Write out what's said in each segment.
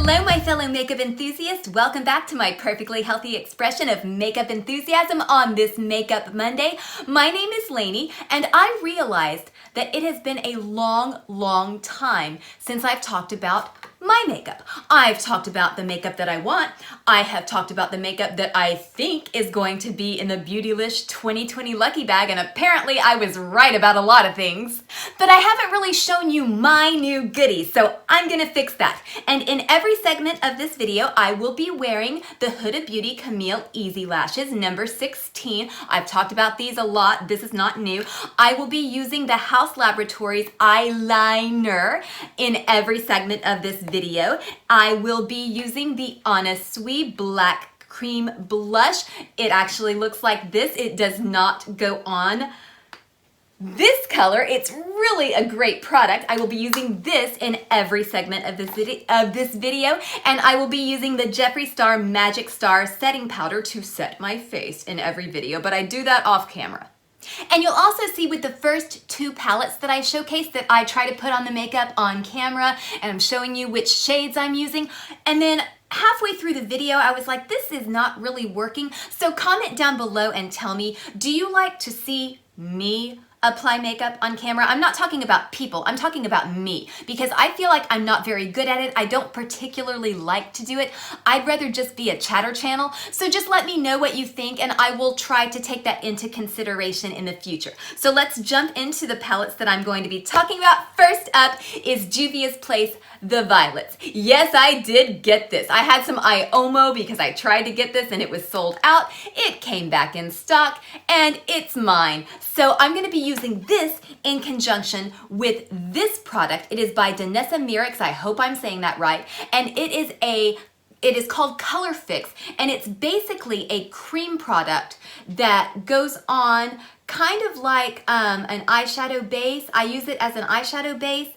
Hello, my fellow makeup enthusiasts. Welcome back to my perfectly healthy expression of makeup enthusiasm on this Makeup Monday. My name is Lainey, and I realized that it has been a long time since I've talked about my makeup. I've talked about the makeup that I want. I have talked about the makeup that I think is going to be in the Beautylish 2020 Lucky Bag, and apparently I was right about a lot of things. But I haven't really shown you my new goodies, so I'm gonna fix that. And in every segment of this video, I will be wearing the Huda Beauty Camille Easy Lashes number 16. I've talked about these a lot. This is not new. I will be using the Haus Laboratories Eye-Lie-Ner in every segment of this video. I will be using the Honestly Black Cream Blush. It actually looks like this. It does not go on this color. It's really a great product. I will be using this in every segment of this video, and I will be using the Jeffree Star Magic Star setting powder to set my face in every video, but I do that off camera. And you'll also see with the first two palettes that I showcase that I try to put on the makeup on camera, and I'm showing you which shades I'm using. And then halfway through the video, I was like, this is not really working. So comment down below and tell me, do you like to see me apply makeup on camera? I'm not talking about people, I'm talking about me, because I feel like I'm not very good at it. I don't particularly like to do it. I'd rather just be a chatter channel. So just let me know what you think, and I will try to take that into consideration in the future. So let's jump into the palettes that I'm going to be talking about. First up is Juvia's Place, the Violets. Yes, I did get this. I had some IOMO because I tried to get this and it was sold out. It came back in stock and it's mine. So I'm gonna be using this in conjunction with this product. It is by Danessa Myricks. I hope I'm saying that right. And it is called Colorfix, and it's basically a cream product that goes on kind of like an eyeshadow base. I use it as an eyeshadow base.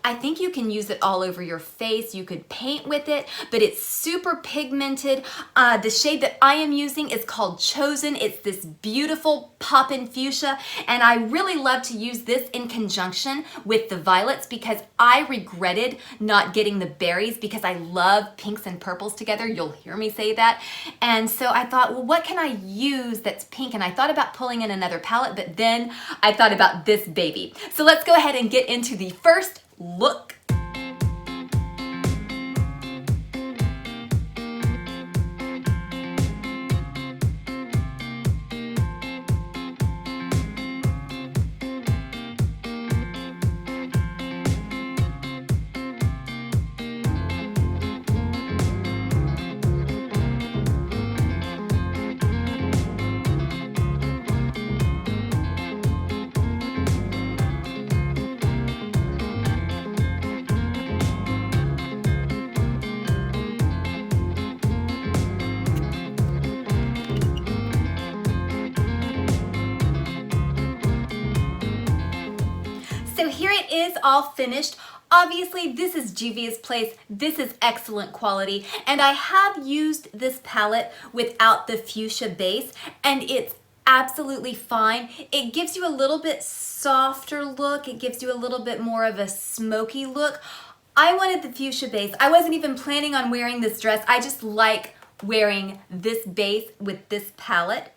I think you can use it all over your face. You could paint with it, but it's super pigmented. The shade that I am using is called Chosen. It's this beautiful poppin' fuchsia, and I really love to use this in conjunction with the violets because I regretted not getting the berries because I love pinks and purples together. You'll hear me say that. And so I thought, well, what can I use that's pink? And I thought about pulling in another palette, but then I thought about this baby. So let's go ahead and get into the first look. So here it is all finished. Obviously, this is Juvia's Place. This is excellent quality, and I have used this palette without the fuchsia base, and it's absolutely fine. It gives you a little bit softer look. It gives you a little bit more of a smoky look. I wanted the fuchsia base. I wasn't even planning on wearing this dress. I just like wearing this base with this palette.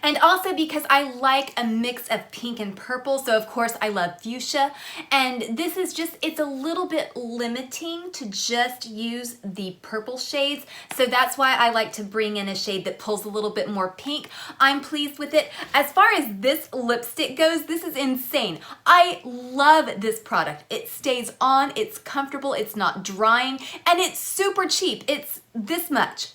And also because I like a mix of pink and purple, so of course I love fuchsia. And this is just, it's a little bit limiting to just use the purple shades. So that's why I like to bring in a shade that pulls a little bit more pink. I'm pleased with it. As far as this lipstick goes, this is insane. I love this product. It stays on, it's comfortable, it's not drying, and it's super cheap. It's this much.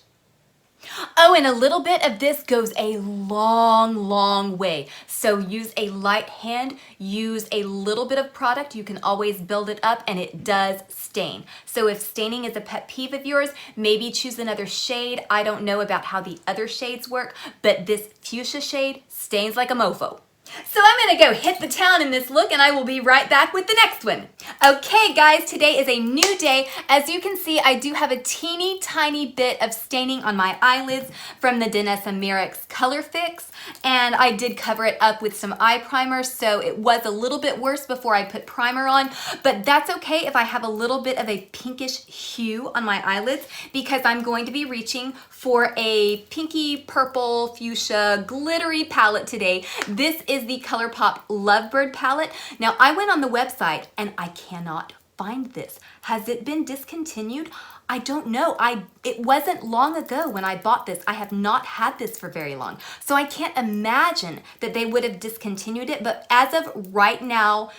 Oh, and a little bit of this goes a long way. So use a light hand, use a little bit of product. You can always build it up, and it does stain. So if staining is a pet peeve of yours, maybe choose another shade. I don't know about how the other shades work, but this fuchsia shade stains like a mofo. So I'm gonna go hit the town in this look and I will be right back with the next one. Okay guys, today is a new day. As you can see, I do have a teeny tiny bit of staining on my eyelids from the Danessa Myricks Colorfix, and I did cover it up with some eye primer, so it was a little bit worse before I put primer on, but that's okay if I have a little bit of a pinkish hue on my eyelids because I'm going to be reaching for a pinky purple fuchsia glittery palette today. This is the Colourpop Lovebird palette. Now I went on the website and I cannot find this. Has it been discontinued? I don't know. It wasn't long ago when I bought this. I have not had this for very long. So I can't imagine that they would have discontinued it. But as of right now,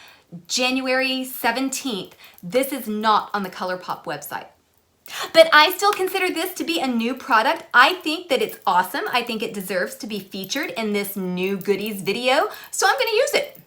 January 17th, this is not on the Colourpop website. But I still consider this to be a new product. I think that it's awesome. I think it deserves to be featured in this new goodies video. So I'm gonna use it.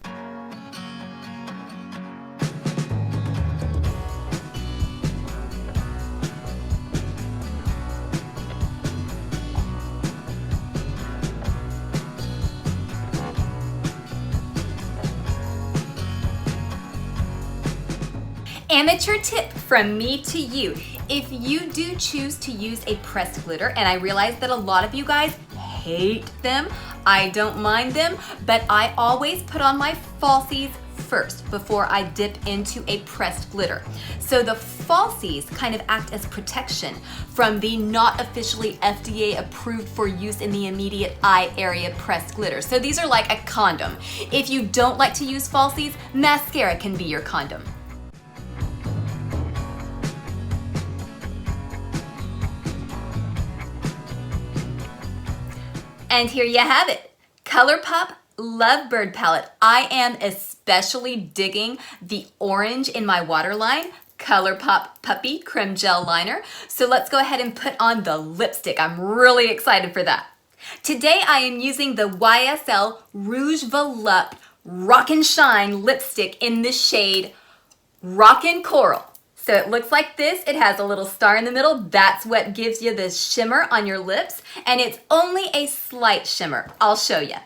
Amateur tip from me to you. If you do choose to use a pressed glitter, and I realize that a lot of you guys hate them, I don't mind them, but I always put on my falsies first before I dip into a pressed glitter. So the falsies kind of act as protection from the not officially FDA approved for use in the immediate eye area pressed glitter. So these are like a condom. If you don't like to use falsies, mascara can be your condom. And here you have it, Colourpop Lovebird palette. I am especially digging the orange in my waterline, Colourpop Puppy Crème Gel Liner. So let's go ahead and put on the lipstick. I'm really excited for that. Today I am using the YSL Rouge Volupte Rockin' Shine lipstick in the shade Rockin' Coral. So it looks like this. It has a little star in the middle. That's what gives you the shimmer on your lips. And it's only a slight shimmer. I'll show you.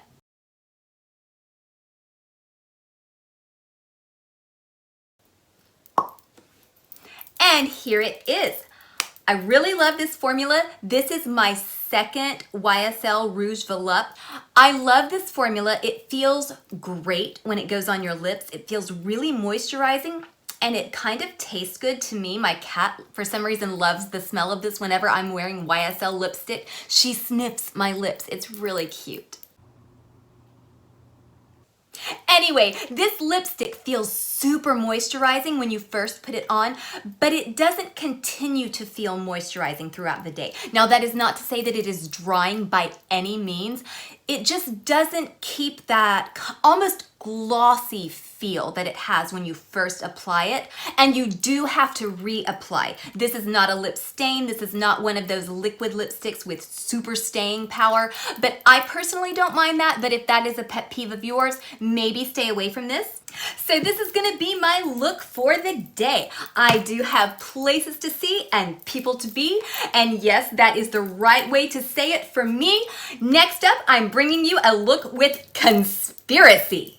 And here it is. I really love this formula. This is my second YSL Rouge Volupte. I love this formula. It feels great when it goes on your lips. It feels really moisturizing. And it kind of tastes good to me. My cat, for some reason, loves the smell of this whenever I'm wearing YSL lipstick. She sniffs my lips. It's really cute. Anyway, this lipstick feels super moisturizing when you first put it on, but it doesn't continue to feel moisturizing throughout the day. Now, that is not to say that it is drying by any means. It just doesn't keep that almost glossy feel that it has when you first apply it, and you do have to reapply. This is not a lip stain. This is not one of those liquid lipsticks with super staying power, but I personally don't mind that. But if that is a pet peeve of yours, maybe stay away from this. So this is gonna be my look for the day. I do have places to see and people to be, and yes, that is the right way to say it for me. Next up, I'm bringing you a look with conspiracy.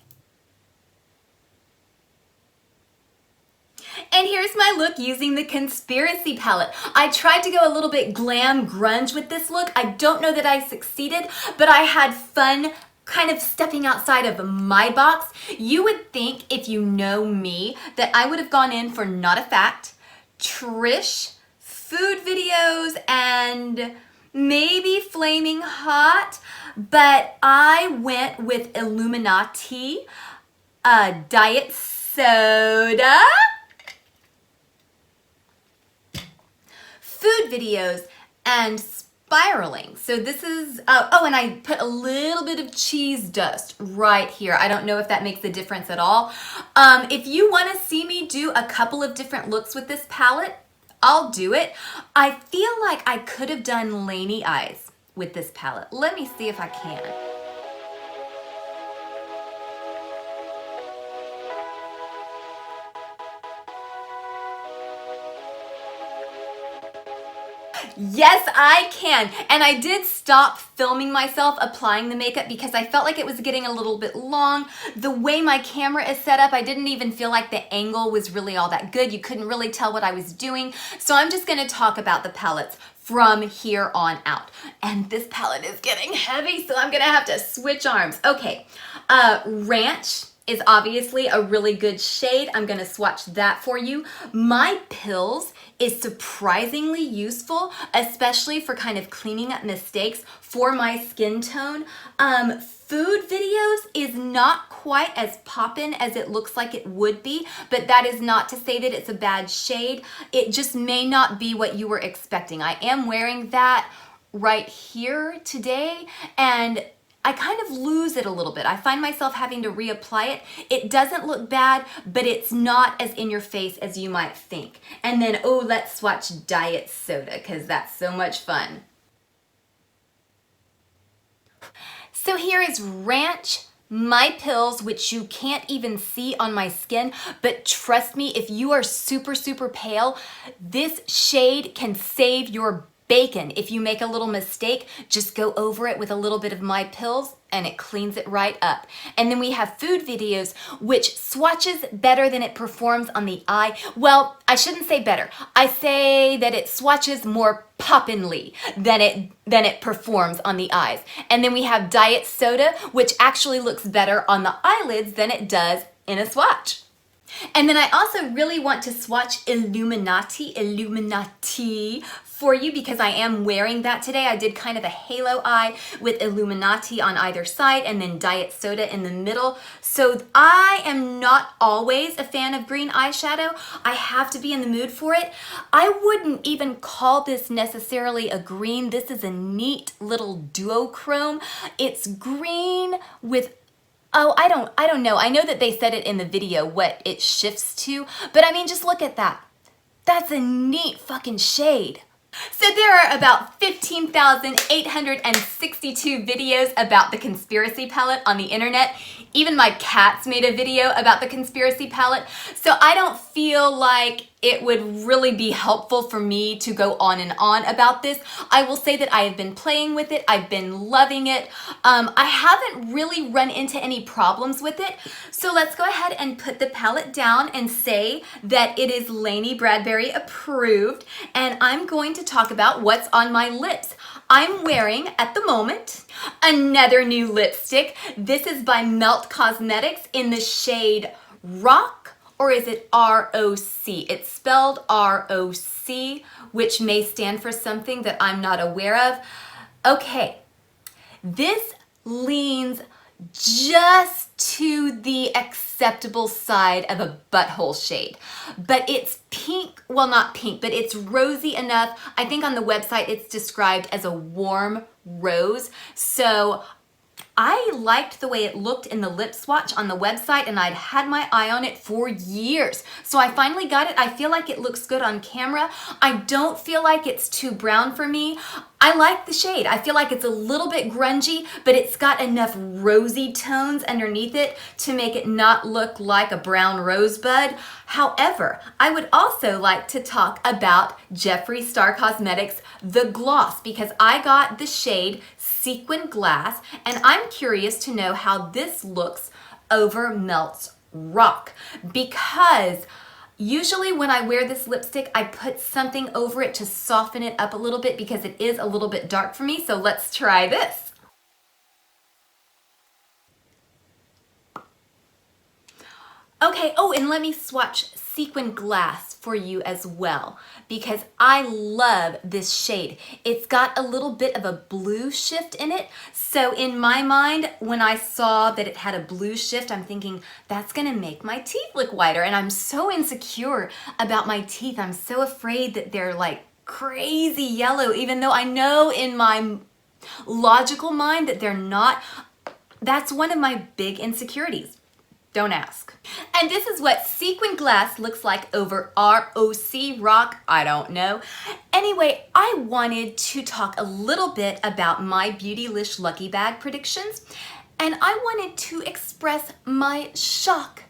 And here's my look using the Conspiracy palette. I tried to go a little bit glam grunge with this look. I don't know that I succeeded, but I had fun kind of stepping outside of my box. You would think, if you know me, that I would have gone in for Not a Fact, Trish, food videos, and maybe Flaming Hot, but I went with Illuminati, Diet Soda, food videos, and spiraling. So this is, oh, and I put a little bit of cheese dust right here. I don't know if that makes a difference at all. If you want to see me do a couple of different looks with this palette, I'll do it. I feel like I could have done Laney eyes with this palette. Let me see if I can. Yes, I can. And I did stop filming myself applying the makeup because I felt like it was getting a little bit long. The way my camera is set up, I didn't even feel like the angle was really all that good. You couldn't really tell what I was doing. So I'm just gonna talk about the palettes from here on out. And this palette is getting heavy, so I'm gonna have to switch arms. Okay, Ranch is obviously a really good shade. I'm gonna swatch that for you. My Pills is surprisingly useful, especially for kind of cleaning up mistakes for my skin tone. Food Videos is not quite as poppin' as it looks like it would be, but that is not to say that it's a bad shade. It just may not be what you were expecting. I am wearing that right here today, and I kind of lose it a little bit. I find myself having to reapply it. It doesn't look bad, but it's not as in your face as you might think. And then, oh, let's swatch Diet Soda because that's so much fun. So here is Ranch, My Pills, which you can't even see on my skin, but trust me, if you are super, super pale, this shade can save your bacon. If you make a little mistake, just go over it with a little bit of My Pills and it cleans it right up. And then we have Food Videos, which swatches better than it performs on the eye. Well, I shouldn't say better. I say that it swatches more poppin'ly than it performs on the eyes. And then we have Diet Soda, which actually looks better on the eyelids than it does in a swatch. And then I also really want to swatch Illuminati for you because I am wearing that today. I did kind of a halo eye with Illuminati on either side and then Diet Soda in the middle. So I am not always a fan of green eyeshadow. I have to be in the mood for it. I wouldn't even call this necessarily a green. This is a neat little duochrome. It's green with I don't know. I know that they said it in the video what it shifts to, but I mean, just look at that. That's a neat fucking shade. So there are about 15,862 videos about the Conspiracy palette on the internet. Even my cats made a video about the Conspiracy palette. So I don't feel like it would really be helpful for me to go on and on about this. I will say that I have been playing with it. I've been loving it. I haven't really run into any problems with it. So let's go ahead and put the palette down and say that it is Lainey Bradbury approved. And I'm going to talk about what's on my lips. I'm wearing, at the moment, another new lipstick. This is by Melt Cosmetics in the shade Rock, or is it R-O-C? It's spelled R-O-C, which may stand for something that I'm not aware of. Okay, this leans just to the acceptable side of a butthole shade, but it's pink, well, not pink, but it's rosy enough. I think on the website it's described as a warm rose. So I liked the way it looked in the lip swatch on the website, and I'd had my eye on it for years. So I finally got it. I feel like it looks good on camera. I don't feel like it's too brown for me. I like the shade. I feel like it's a little bit grungy, but it's got enough rosy tones underneath it to make it not look like a brown rosebud. However, I would also like to talk about Jeffree Star Cosmetics The Gloss, because I got the shade Sequin Glass, and I'm curious to know how this looks over Melt's Rock, because usually when I wear this lipstick, I put something over it to soften it up a little bit because it is a little bit dark for me. So let's try this. Okay, oh, and let me swatch Sequin Glass for you as well, because I love this shade. It's got a little bit of a blue shift in it. So in my mind, when I saw that it had a blue shift, I'm thinking that's gonna make my teeth look whiter. And I'm so insecure about my teeth. I'm so afraid that they're like crazy yellow, even though I know in my logical mind that they're not. That's one of my big insecurities. Don't ask. And this is what Sequin Glass looks like over R-O-C, Rock, I don't know. Anyway, I wanted to talk a little bit about my Beautylish Lucky Bag predictions, and I wanted to express my shock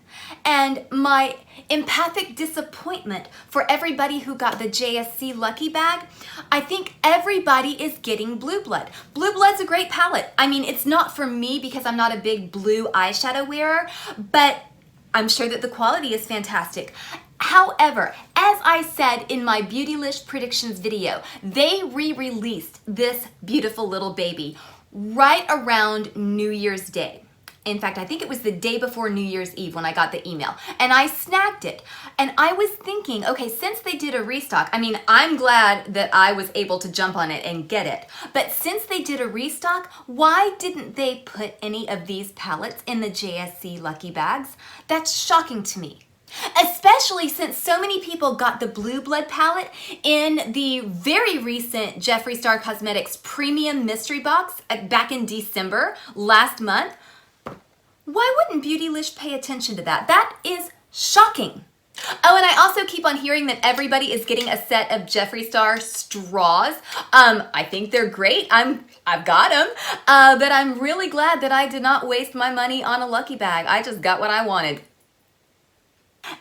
and my empathic disappointment for everybody who got the JSC Lucky Bag. I think everybody is getting Blue Blood. Blue Blood's a great palette. I mean, it's not for me because I'm not a big blue eyeshadow wearer, but I'm sure that the quality is fantastic. However, as I said in my Beautylish predictions video, they re-released this beautiful little baby right around New Year's Day. In fact, I think it was the day before New Year's Eve when I got the email, and I snagged it. And I was thinking, okay, since they did a restock, I mean, I'm glad that I was able to jump on it and get it. But since they did a restock, why didn't they put any of these palettes in the JSC Lucky Bags? That's shocking to me. Especially since so many people got the Blue Blood palette in the very recent Jeffree Star Cosmetics Premium Mystery Box back in December last month. Why wouldn't Beautylish pay attention to that? That is shocking. Oh, and I also keep on hearing that everybody is getting a set of Jeffree Star straws. I think they're great. I've got them, but I'm really glad that I did not waste my money on a Lucky Bag. I just got what I wanted.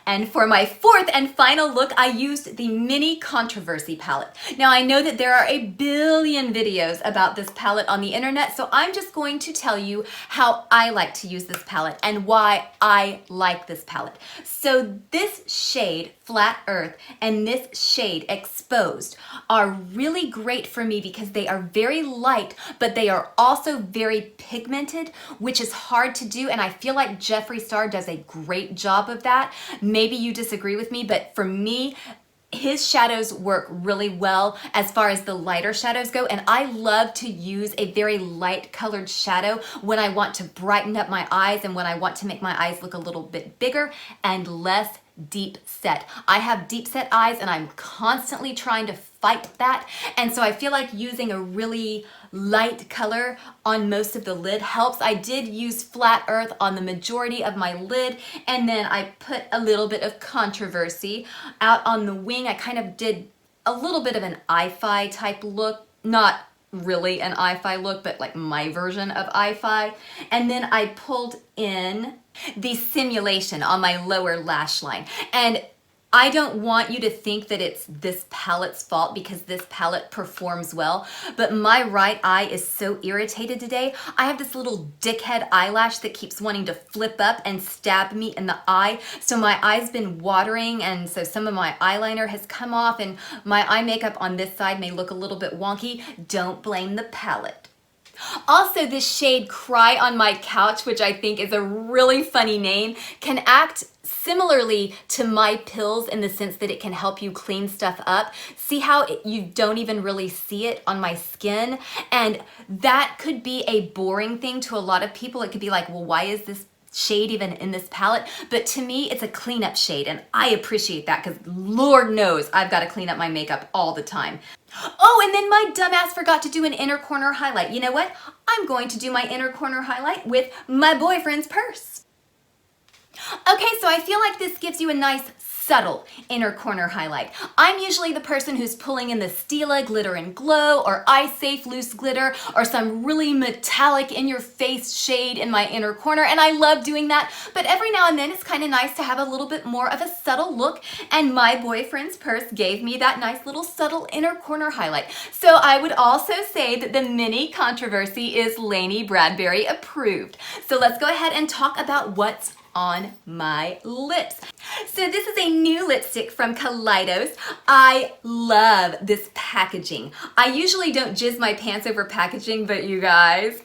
And for my fourth and final look, I used the Mini Controversy palette. Now, I know that there are a billion videos about this palette on the internet, so I'm just going to tell you how I like to use this palette and why I like this palette. So this shade, Flat Earth, and this shade, Exposed, are really great for me because they are very light, but they are also very pigmented, which is hard to do, and I feel like Jeffree Star does a great job of that. Maybe you disagree with me, but for me, his shadows work really well as far as the lighter shadows go, and I love to use a very light colored shadow when I want to brighten up my eyes and when I want to make my eyes look a little bit bigger and less deep set. I have deep set eyes and I'm constantly trying to fight that, and so I feel like using a really light color on most of the lid helps. I did use Flat Earth on the majority of my lid, and then I put a little bit of Controversy out on the wing. I kind of did a little bit of an Eye-Fi type look, not really an Eye-Fi look, but like my version of Eye-Fi. And then I pulled in the Simulation on my lower lash line. And I don't want you to think that it's this palette's fault because this palette performs well, but my right eye is so irritated today. I have this little dickhead eyelash that keeps wanting to flip up and stab me in the eye. So my eye's been watering, and so some of my eyeliner has come off, and my eye makeup on this side may look a little bit wonky. Don't blame the palette. Also, this shade Cry on My Couch, which I think is a really funny name, can act similarly to My Pills in the sense that it can help you clean stuff up. See how you don't even really see it on my skin? And that could be a boring thing to a lot of people. It could be like, well, why is this shade even in this palette? But to me, it's a cleanup shade, and I appreciate that because Lord knows I've got to clean up my makeup all the time. Oh, and then my dumbass forgot to do an inner corner highlight. You know what? I'm going to do my inner corner highlight with my boyfriend's purse. Okay, so I feel like this gives you a nice subtle inner corner highlight. I'm usually the person who's pulling in the Stila Glitter and Glow or Eye Safe Loose Glitter or some really metallic in your face shade in my inner corner, and I love doing that, but every now and then it's kind of nice to have a little bit more of a subtle look, and my boyfriend's purse gave me that nice little subtle inner corner highlight. So I would also say that the Mini Controversy is Lainey Bradbury approved. So let's go ahead and talk about what's on my lips. So this is a new lipstick from Kaleidos. I love this packaging. I usually don't jizz my pants over packaging, but you guys,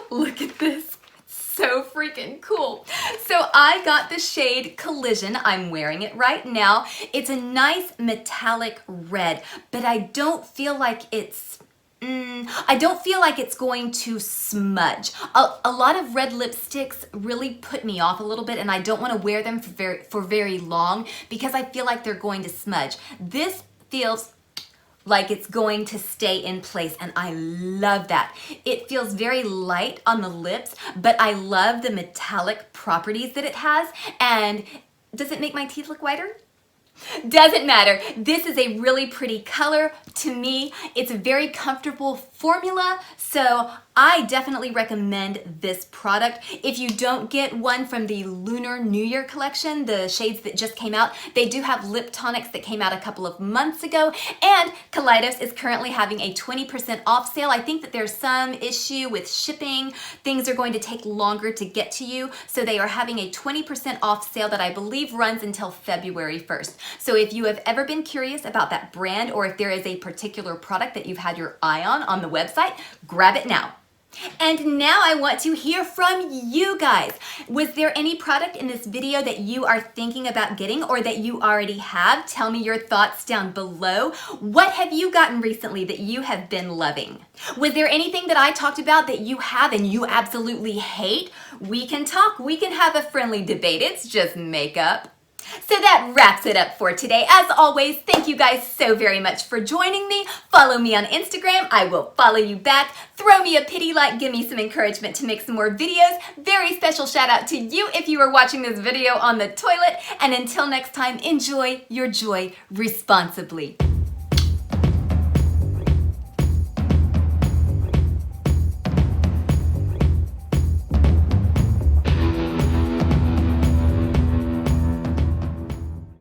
look at this. It's so freaking cool. So I got the shade Collision. I'm wearing it right now. It's a nice metallic red, but I don't feel like it's going to smudge. A lot of red lipsticks really put me off a little bit, and I don't want to wear them for very long because I feel like they're going to smudge. This feels like it's going to stay in place, and I love that. It feels very light on the lips, but I love the metallic properties that it has. And does it make my teeth look whiter? Doesn't matter. This is a really pretty color to me. It's a very comfortable formula, so I definitely recommend this product. If you don't get one from the Lunar New Year collection, the shades that just came out, they do have lip tonics that came out a couple of months ago, and Kaleidos is currently having a 20% off sale. I think that there's some issue with shipping. Things are going to take longer to get to you, so they are having a 20% off sale that I believe runs until February 1st. So if you have ever been curious about that brand, or if there is a particular product that you've had your eye on the website, grab it now. And now I want to hear from you guys. Was there any product in this video that you are thinking about getting or that you already have? Tell me your thoughts down below. What have you gotten recently that you have been loving? Was there anything that I talked about that you have and you absolutely hate? We can talk. We can have a friendly debate. It's just makeup. So that wraps it up for today. As always, thank you guys so very much for joining me. Follow me on Instagram. I will follow you back. Throw me a pity like, give me some encouragement to make some more videos. Very special shout out to you if you are watching this video on the toilet. And until next time, enjoy your joy responsibly.